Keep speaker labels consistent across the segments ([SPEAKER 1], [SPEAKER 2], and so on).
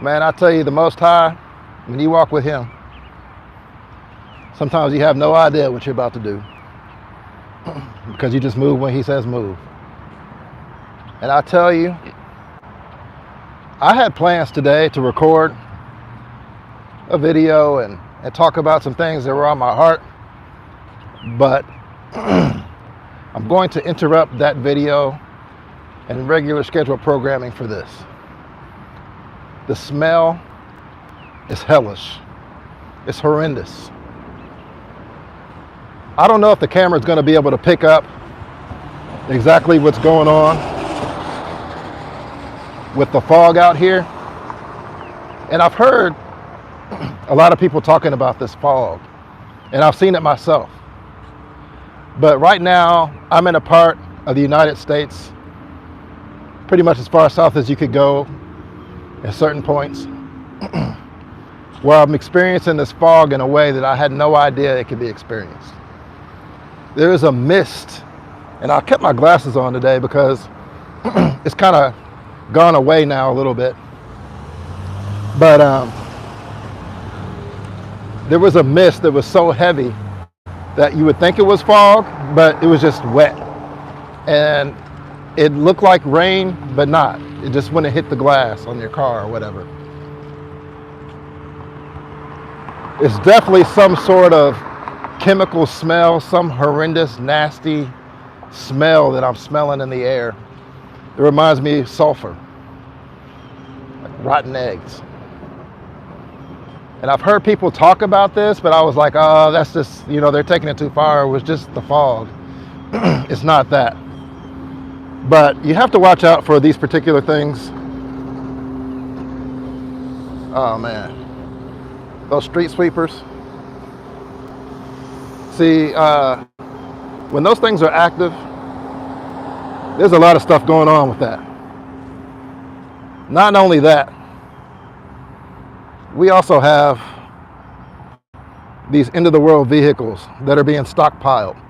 [SPEAKER 1] Man, I tell you, the Most High, when you walk with Him, sometimes you have no idea what you're about to do because you just move when He says move. And I tell you, I had plans today to record a video and talk about some things that were on my heart, but I'm going to interrupt that video and regular scheduled programming for this. The smell is hellish. It's horrendous. I don't know if the camera is going to be able to pick up exactly what's going on with the fog out here. And I've heard a lot of people talking about this fog, and I've seen it myself. But right now, I'm in a part of the United States, pretty much as far south as you could go at certain points, where I'm experiencing this fog in a way that I had no idea it could be experienced. There is a mist, and I kept my glasses on today because it's kind of gone away now a little bit. But there was a mist that was so heavy that you would think it was fog, but it was just wet. And it looked like rain, but not. It just wouldn't hit the glass on your car or whatever. It's definitely some sort of chemical smell, some horrendous, nasty smell that I'm smelling in the air. It reminds me of sulfur, like rotten eggs. And I've heard people talk about this, but I was like, oh, that's just, they're taking it too far. It was just the fog. It's not that. But you have to watch out for these particular things. Oh man, those street sweepers. See, when those things are active, there's a lot of stuff going on with that. Not only that, we also have these end-of-the-world vehicles that are being stockpiled,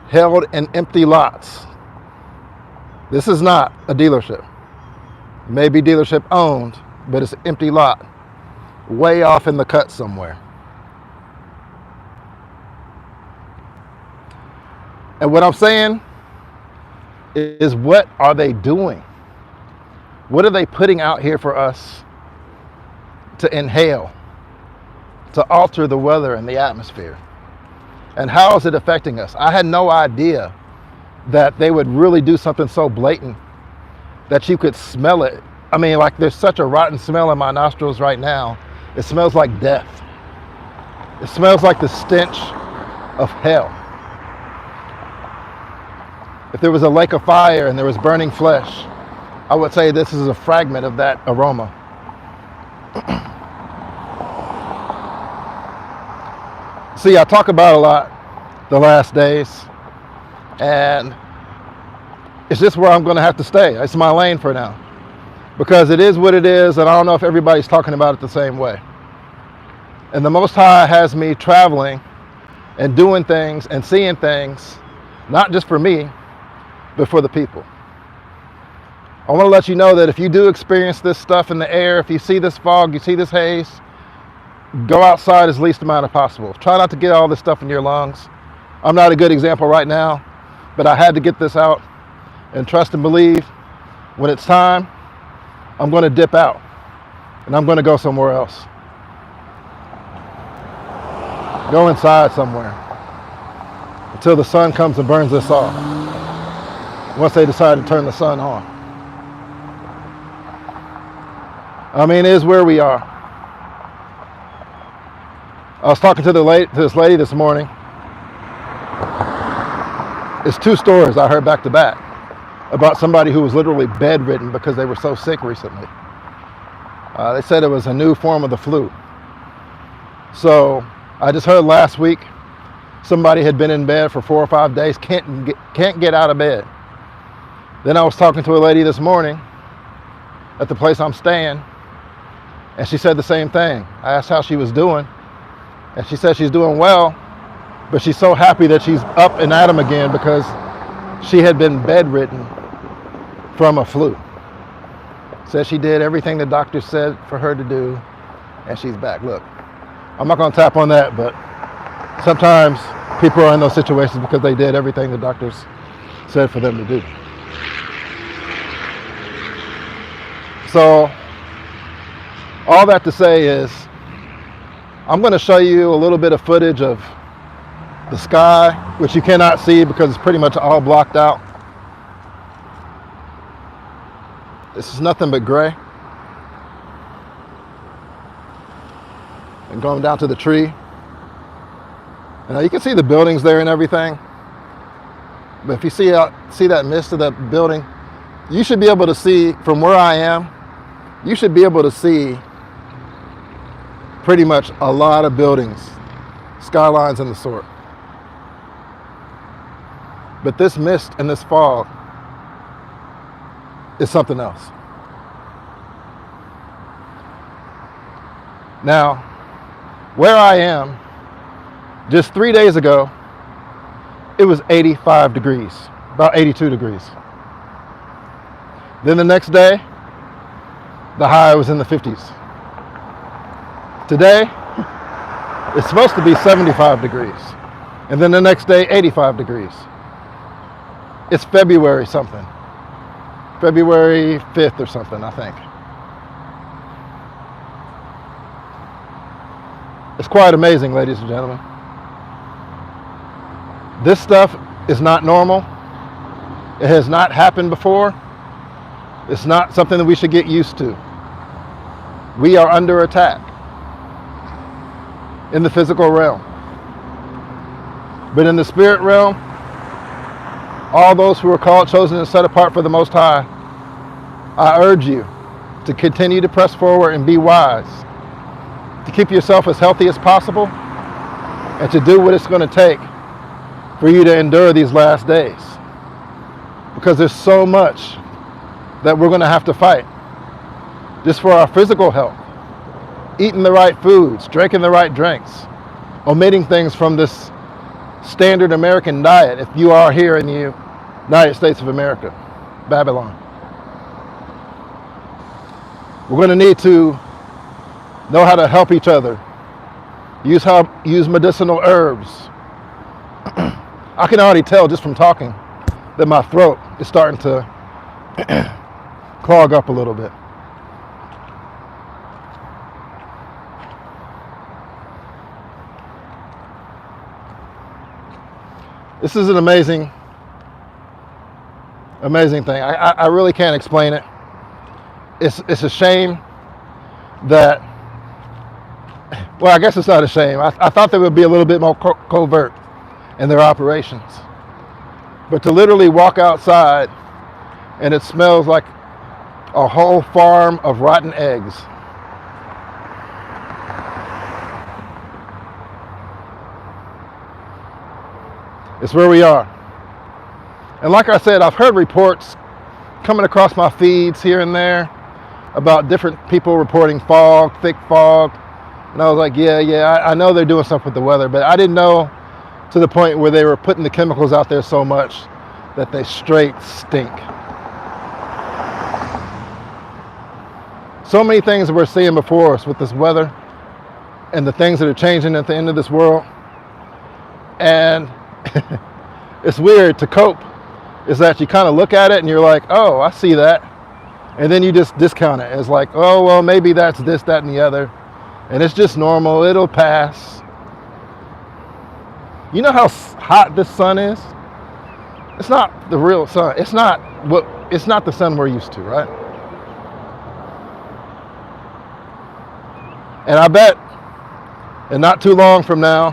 [SPEAKER 1] held in empty lots. This is not a dealership. It may be dealership owned, but it's an empty lot, way off in the cut somewhere. And what I'm saying is, what are they doing? What are they putting out here for us to inhale, to alter the weather and the atmosphere? And how is it affecting us? I had no idea that they would really do something so blatant that you could smell it. I mean, like, there's such a rotten smell in my nostrils right now. It smells like death. It smells like the stench of hell. If there was a lake of fire and there was burning flesh, I would say this is a fragment of that aroma. See, I talk about a lot the last days, and it's just where I'm going to have to stay. It's my lane for now, because it is what it is, and I don't know if everybody's talking about it the same way. And the Most High has me traveling and doing things and seeing things, not just for me, but for the people. I want to let you know that if you do experience this stuff in the air, if you see this fog, you see this haze, go outside as least amount as possible. Try not to get all this stuff in your lungs. I'm not a good example right now, but I had to get this out, and trust and believe when it's time, I'm going to dip out and I'm going to go somewhere else. Go inside somewhere until the sun comes and burns this off. Once they decide to turn the sun on. I mean, it is where we are. I was talking to this lady this morning. It's two stories I heard back to back about somebody who was literally bedridden because they were so sick recently. They said it was a new form of the flu. So I just heard last week somebody had been in bed for 4 or 5 days, can't get out of bed. Then I was talking to a lady this morning at the place I'm staying, and she said the same thing. I asked how she was doing, and she said she's doing well, but she's so happy that she's up and at 'em again because she had been bedridden from a flu. Says she did everything the doctor said for her to do, and she's back. Look, I'm not going to tap on that, but sometimes people are in those situations because they did everything the doctors said for them to do. So, all that to say is, I'm going to show you a little bit of footage of the sky, which you cannot see because it's pretty much all blocked out. This is nothing but gray. And going down to the tree. Now you can see the buildings there and everything. But if you see that mist of that building, you should be able to see from where I am, you should be able to see pretty much a lot of buildings, skylines and the sort. But this mist and this fog is something else. Now, where I am, just 3 days ago, it was 85 degrees, about 82 degrees. Then the next day, the high was in the 50s. Today, it's supposed to be 75 degrees. And then the next day, 85 degrees. It's February something. February 5th or something, I think. It's quite amazing, ladies and gentlemen. This stuff is not normal. It has not happened before. It's not something that we should get used to. We are under attack in the physical realm. But in the spirit realm, all those who are called, chosen, and set apart for the Most High, I urge you to continue to press forward and be wise, to keep yourself as healthy as possible, and to do what it's going to take for you to endure these last days. Because there's so much that we're going to have to fight just for our physical health, eating the right foods, drinking the right drinks, omitting things from this standard American diet if you are here in the United States of America, Babylon. We're going to need to know how to help each other, use medicinal herbs. I can already tell just from talking that my throat is starting to clog up a little bit. This is an amazing thing. I really can't explain it. It's a shame that, well, I guess it's not a shame. I thought they would be a little bit more covert in their operations. But to literally walk outside and it smells like a whole farm of rotten eggs. It's where we are. And like I said, I've heard reports coming across my feeds here and there about different people reporting fog, thick fog. And I was like, yeah, I know they're doing stuff with the weather, but I didn't know to the point where they were putting the chemicals out there so much that they straight stink. So many things that we're seeing before us with this weather and the things that are changing at the end of this world. And it's weird to cope, is that you kind of look at it and you're like, oh, I see that. And then you just discount it as like, oh, well, maybe that's this, that, and the other. And it's just normal, it'll pass. You know how hot this sun is? It's not the real sun. It's not the sun we're used to, right? And I bet, and not too long from now,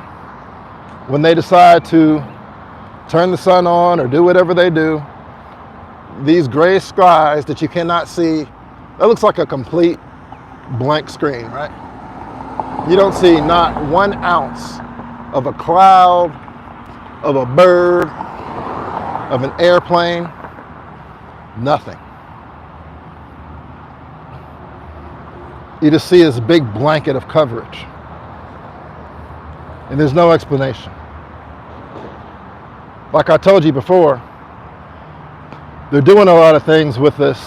[SPEAKER 1] when they decide to turn the sun on or do whatever they do, these gray skies that you cannot see, that looks like a complete blank screen, right? You don't see not 1 ounce of a cloud, of a bird, of an airplane, nothing. You just see this big blanket of coverage. And there's no explanation. Like I told you before, they're doing a lot of things with this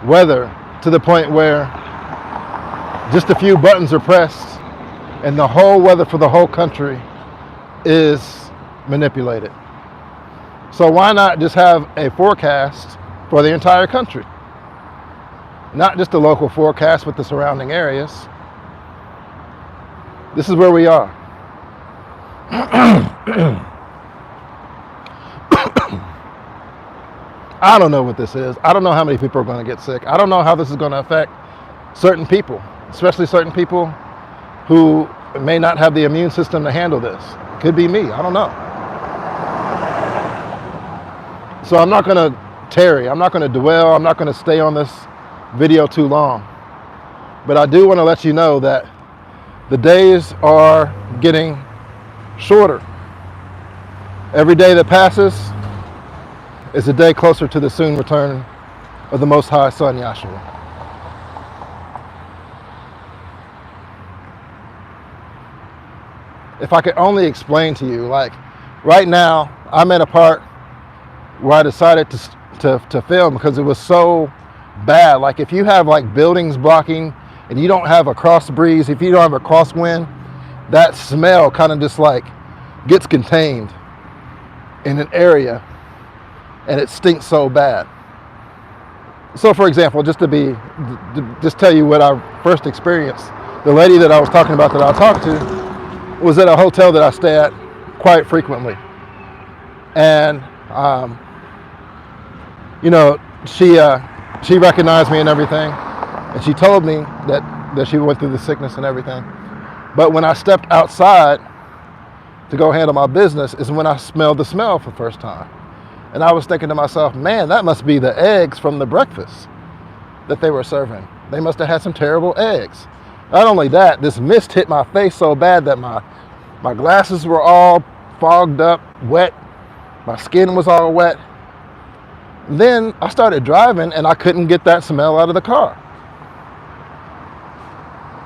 [SPEAKER 1] weather to the point where just a few buttons are pressed and the whole weather for the whole country is manipulated. So why not just have a forecast for the entire country? Not just a local forecast with the surrounding areas. This is where we are. I don't know what this is. I don't know how many people are going to get sick. I don't know how this is going to affect certain people, especially certain people who may not have the immune system to handle this. Could be me. I don't know. So I'm not going to tarry. I'm not going to dwell. I'm not going to stay on this video too long. But I do want to let you know that the days are getting shorter. Every day that passes is a day closer to the soon return of the Most High Son, Yahshua. If I could only explain to you, like right now, I'm at a part where I decided to film because it was so bad. Like if you have like buildings blocking and you don't have a cross breeze, if you don't have a crosswind, that smell kind of just like gets contained in an area and it stinks so bad. So for example, just tell you what I first experienced, the lady that I was talking about that I talked to was at a hotel that I stay at quite frequently. And she recognized me and everything, and she told me that she went through the sickness and everything. But when I stepped outside to go handle my business is when I smelled the smell for the first time. And I was thinking to myself, man, that must be the eggs from the breakfast that they were serving. They must have had some terrible eggs. Not only that, this mist hit my face so bad that my glasses were all fogged up, wet. My skin was all wet. Then I started driving and I couldn't get that smell out of the car.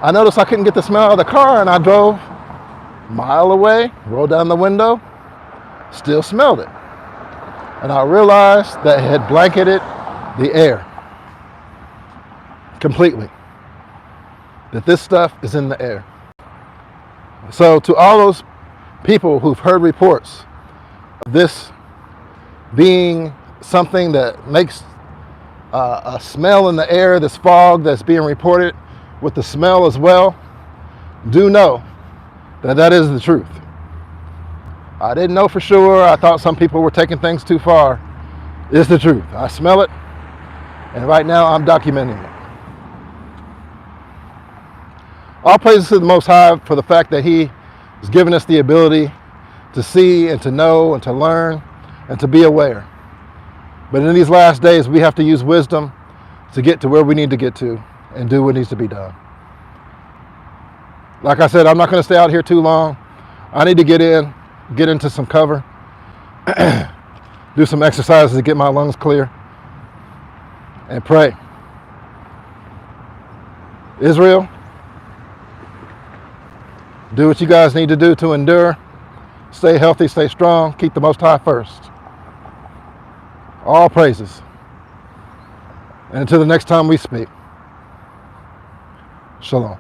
[SPEAKER 1] I noticed I couldn't get the smell out of the car and I drove a mile away, rolled down the window, still smelled it. And I realized that it had blanketed the air completely. That this stuff is in the air. So to all those people who've heard reports of this being something that makes a smell in the air, this fog that's being reported with the smell as well, do know that that is the truth. I didn't know for sure. I thought some people were taking things too far. It's the truth. I smell it, and right now I'm documenting it. All praises to the Most High for the fact that He has given us the ability to see and to know and to learn and to be aware. But in these last days, we have to use wisdom to get to where we need to get to and do what needs to be done. Like I said, I'm not going to stay out here too long. I need to get into some cover, do some exercises to get my lungs clear, and pray. Israel, do what you guys need to do to endure. Stay healthy, stay strong, keep the Most High first. All praises. And until the next time we speak, shalom.